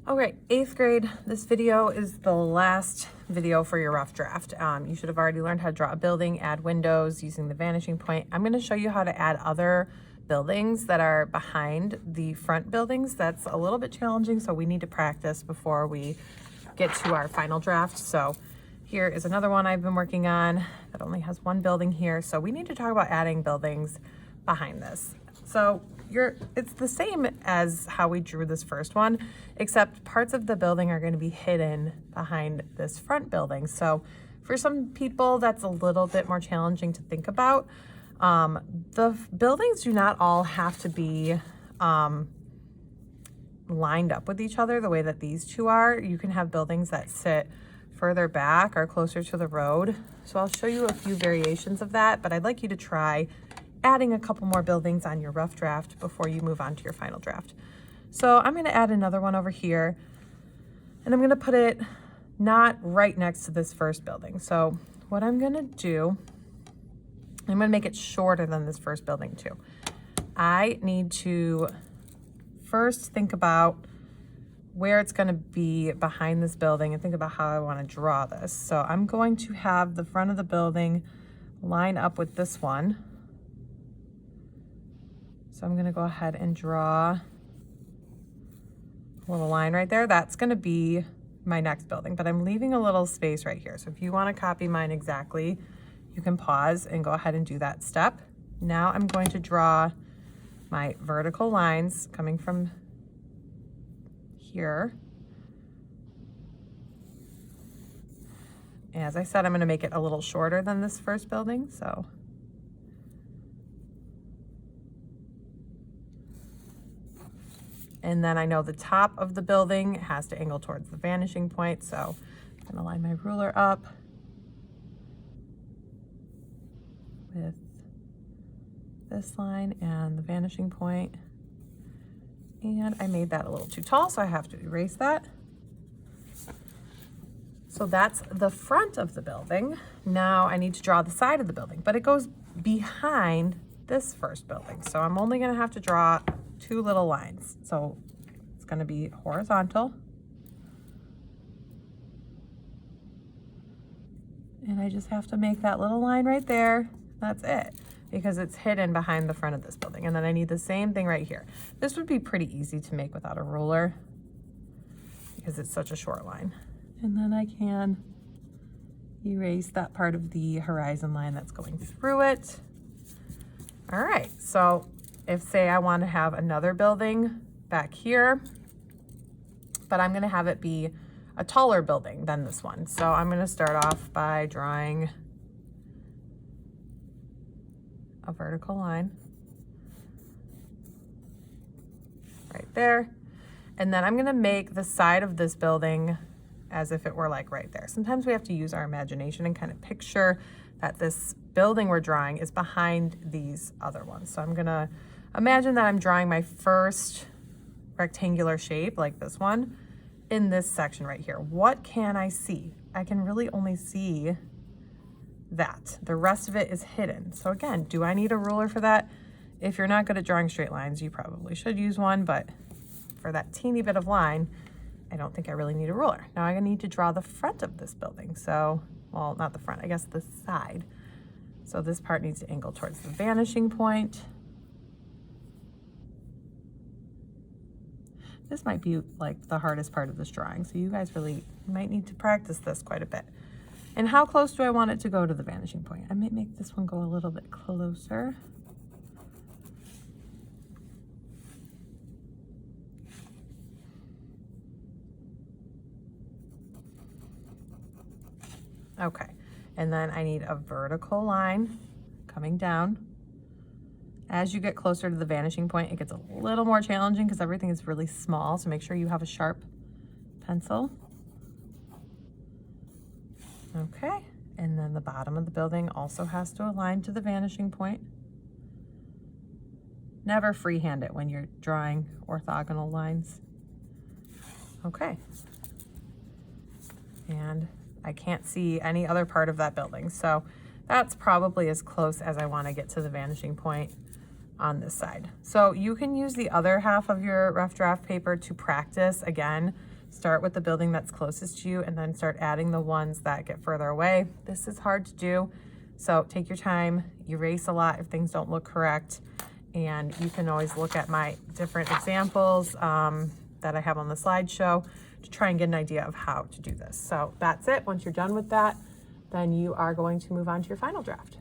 Okay, 8th grade, this video is the last video for your rough draft. You should have already learned how to draw a building, add windows using the vanishing point. I'm gonna show you how to add other buildings that are behind the front buildings. That's a little bit challenging, so we need to practice before we get to our final draft. So here is another one I've been working on that only has one building here. So we need to talk about adding buildings behind this. So it's the same as how we drew this first one, except parts of the building are going to be hidden behind this front building. So for some people, that's a little bit more challenging to think about. The buildings do not all have to be lined up with each other the way that these two are. You can have buildings that sit further back or closer to the road. So I'll show you a few variations of that, but I'd like you to try adding a couple more buildings on your rough draft before you move on to your final draft. So I'm going to add another one over here, and I'm going to put it not right next to this first building. So what I'm going to do, I'm going to make it shorter than this first building too. I need to first think about where it's going to be behind this building and think about how I want to draw this. So I'm going to have the front of the building line up with this one. So I'm going to go ahead and draw a little line right there. That's going to be my next building, but I'm leaving a little space right here. So if you want to copy mine exactly, you can pause and go ahead and do that step. Now I'm going to draw my vertical lines coming from here. As I said, I'm going to make it a little shorter than this first building. So and then I know the top of the building has to angle towards the vanishing point. So I'm going to line my ruler up with this line and the vanishing point. And I made that a little too tall, so I have to erase that. So that's the front of the building. Now I need to draw the side of the building, but it goes behind this first building. So I'm only going to have to draw two little lines. So it's going to be horizontal. And I just have to make that little line right there. That's it, because it's hidden behind the front of this building. And then I need the same thing right here. This would be pretty easy to make without a ruler because it's such a short line. And then I can erase that part of the horizon line that's going through it. All right, so if say I want to have another building back here, but I'm going to have it be a taller building than this one. So I'm going to start off by drawing a vertical line right there. And then I'm going to make the side of this building as if it were like right there. Sometimes we have to use our imagination and kind of picture that this building we're drawing is behind these other ones. So I'm going to imagine that I'm drawing my first rectangular shape like this one in this section right here. What can I see? I can really only see that. The rest of it is hidden. So again, do I need a ruler for that? If you're not good at drawing straight lines, you probably should use one, but for that teeny bit of line, I don't think I really need a ruler. Now I need to draw the front of this building. So, well, not the front, I guess the side. So this part needs to angle towards the vanishing point. This might be like the hardest part of this drawing, so you guys really might need to practice this quite a bit. And how close do I want it to go to the vanishing point? I might make this one go a little bit closer. Okay, and then I need a vertical line coming down. As you get closer to the vanishing point, it gets a little more challenging because everything is really small, so make sure you have a sharp pencil. Okay, and then the bottom of the building also has to align to the vanishing point. Never freehand it when you're drawing orthogonal lines. Okay, and I can't see any other part of that building, so that's probably as close as I want to get to the vanishing point on this side. So you can use the other half of your rough draft paper to practice again Start with the building that's closest to you and then start adding the ones that get further away. This is hard to do, so take your time, erase a lot if things don't look correct, and you can always look at my different examples that I have on the slideshow to try and get an idea of how to do this. So that's it. Once you're done with that, then you are going to move on to your final draft.